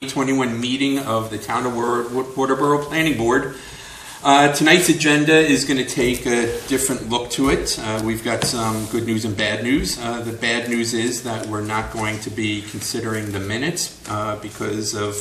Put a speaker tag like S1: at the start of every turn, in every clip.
S1: 2021 meeting of the Town of Waterboro Planning Board. Tonight's agenda is going to take a different look to it. We've got some good news and bad news. The bad news is that we're not going to be considering the minutes because of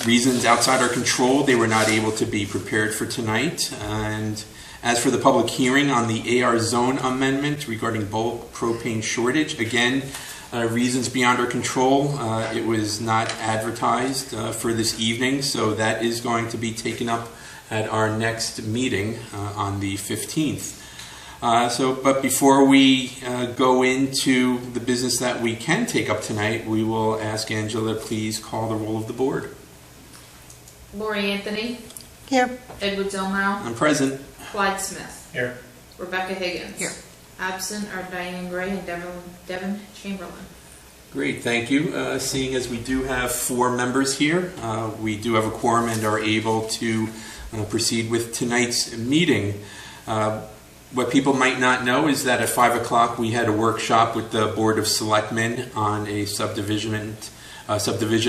S1: reasons outside our control. They were not able to be prepared for tonight. And as for the public hearing on the AR zone amendment regarding bulk propane shortage, again, reasons beyond our control. It was not advertised for this evening, so that is going to be taken up at our next meeting on the 15th. But before we go into the business that we can take up tonight, we will ask Angela to please call the roll of the board.
S2: Lori Anthony.
S3: Here.
S2: Edward Zilmau.
S1: I'm present.
S2: Clyde Smith.
S4: Here.
S2: Rebecca Higgins.
S3: Here.
S2: Absent are Diane Gray and Devin Chamberlain.
S1: Great, thank you. Seeing as we do have 4 members here, we do have a quorum and are able to proceed with tonight's meeting. What people might not know is that at 5 o'clock we had a workshop with the Board of Selectmen on a subdivision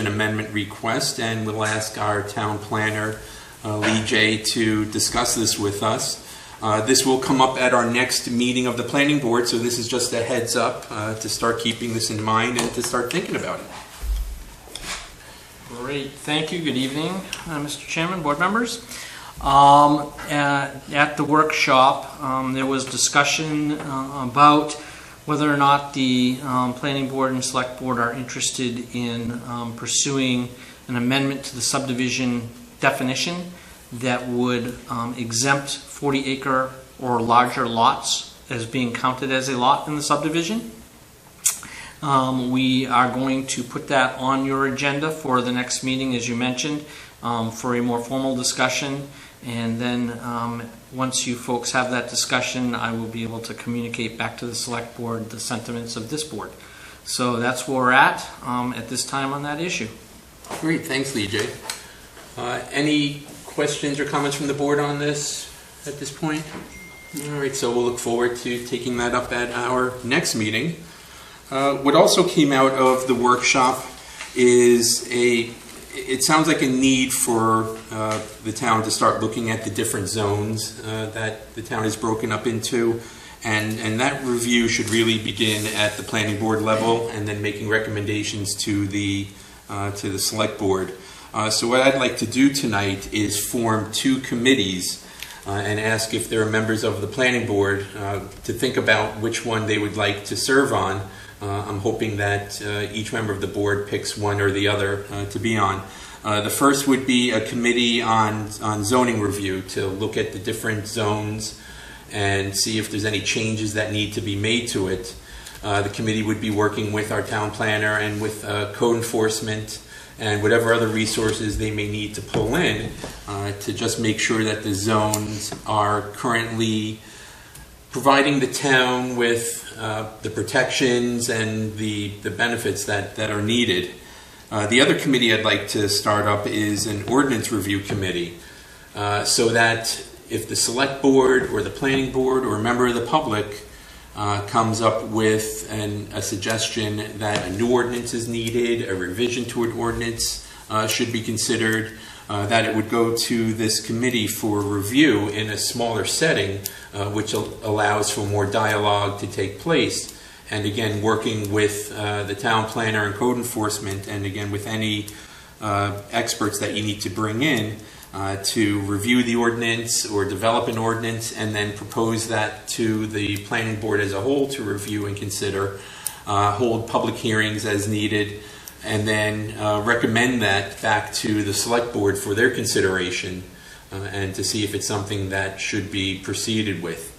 S1: amendment request, and we'll ask our town planner, Lee J, to discuss this with us. This will come up at our next meeting of the planning board, so this is just a heads up to start keeping this in mind and to start thinking about it.
S4: Great, thank you. Good evening, Mr. Chairman, board members. At the workshop, there was discussion about whether or not the planning board and select board are interested in pursuing an amendment to the subdivision definition that would exempt 40-acre or larger lots as being counted as a lot in the subdivision. We are going to put that on your agenda for the next meeting, as you mentioned, for a more formal discussion. And then once you folks have that discussion, I will be able to communicate back to the select board the sentiments of this board. So that's where we're at this time on that issue.
S1: Great, thanks, Lee J. Any questions or comments from the board on this at this point? All right, so we'll look forward to taking that up at our next meeting. What also came out of the workshop is it sounds like a need for the town to start looking at the different zones that the town is broken up into, and that review should really begin at the planning board level and then making recommendations to the select board. So what I'd like to do tonight is form 2 committees and ask if there are members of the planning board to think about which one they would like to serve on. I'm hoping that each member of the board picks one or the other to be on. The first would be a committee on zoning review to look at the different zones and see if there's any changes that need to be made to it. The committee would be working with our town planner and with code enforcement and whatever other resources they may need to pull in to just make sure that the zones are currently providing the town with the protections and the benefits that are needed. The other committee I'd like to start up is an ordinance review committee so that if the select board or the planning board or a member of the public comes up with a suggestion that a new ordinance is needed, a revision to an ordinance should be considered, that it would go to this committee for review in a smaller setting, which allows for more dialogue to take place. And again, working with the town planner and code enforcement, and again with any experts that you need to bring in to review the ordinance or develop an ordinance and then propose that to the planning board as a whole to review and consider, hold public hearings as needed, and then recommend that back to the select board for their consideration and to see if it's something that should be proceeded with.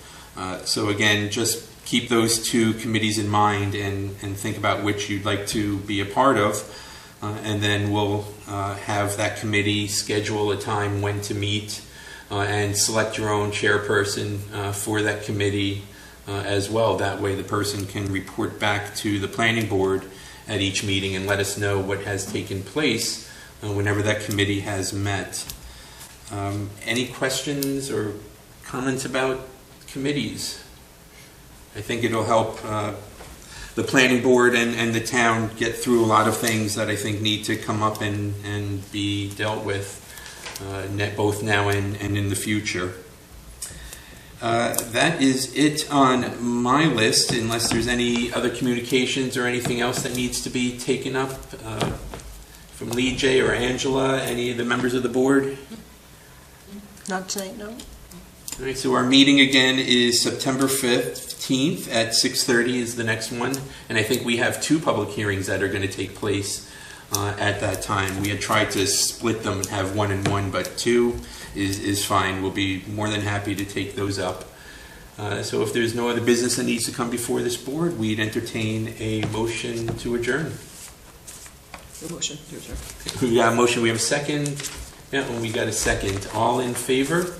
S1: So again, just keep those 2 committees in mind and think about which you'd like to be a part of. And then we'll have that committee schedule a time when to meet and select your own chairperson for that committee as well. That way the person can report back to the planning board at each meeting and let us know what has taken place whenever that committee has met. Any questions or comments about committees? I think it'll help the planning board and the town get through a lot of things that I think need to come up and be dealt with, both now and in the future. That is it on my list, unless there's any other communications or anything else that needs to be taken up from Lee J or Angela, any of the members of the board.
S3: Not tonight, no.
S1: All right, so our meeting again is September 15th at 6:30 is the next one, and I think we have 2 public hearings that are going to take place at that time. We had tried to split them and have 1 and 1, but 2 is fine. We'll be more than happy to take those up. So if there's no other business that needs to come before this board, we'd entertain a motion to adjourn.
S3: Motion to adjourn.
S1: We got a motion, we have a second. Yeah, and we got a second. All in favor?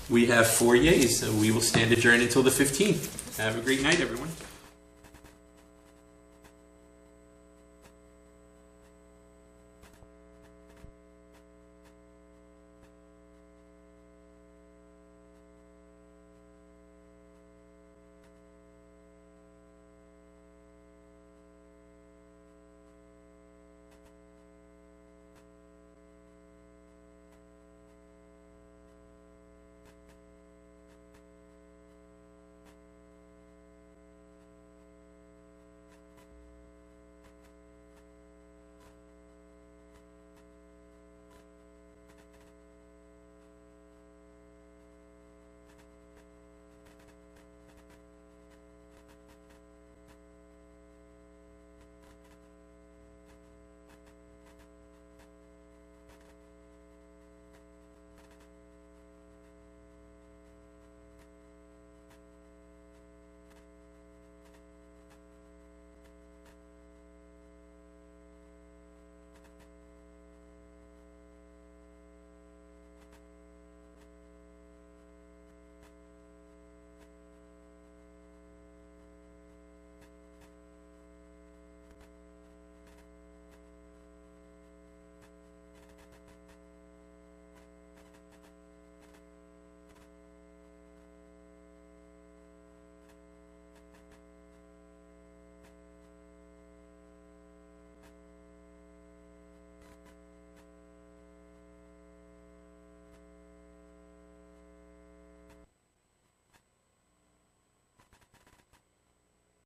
S1: We have 4 yeas, so we will stand adjourned until the 15th. Have a great night, everyone.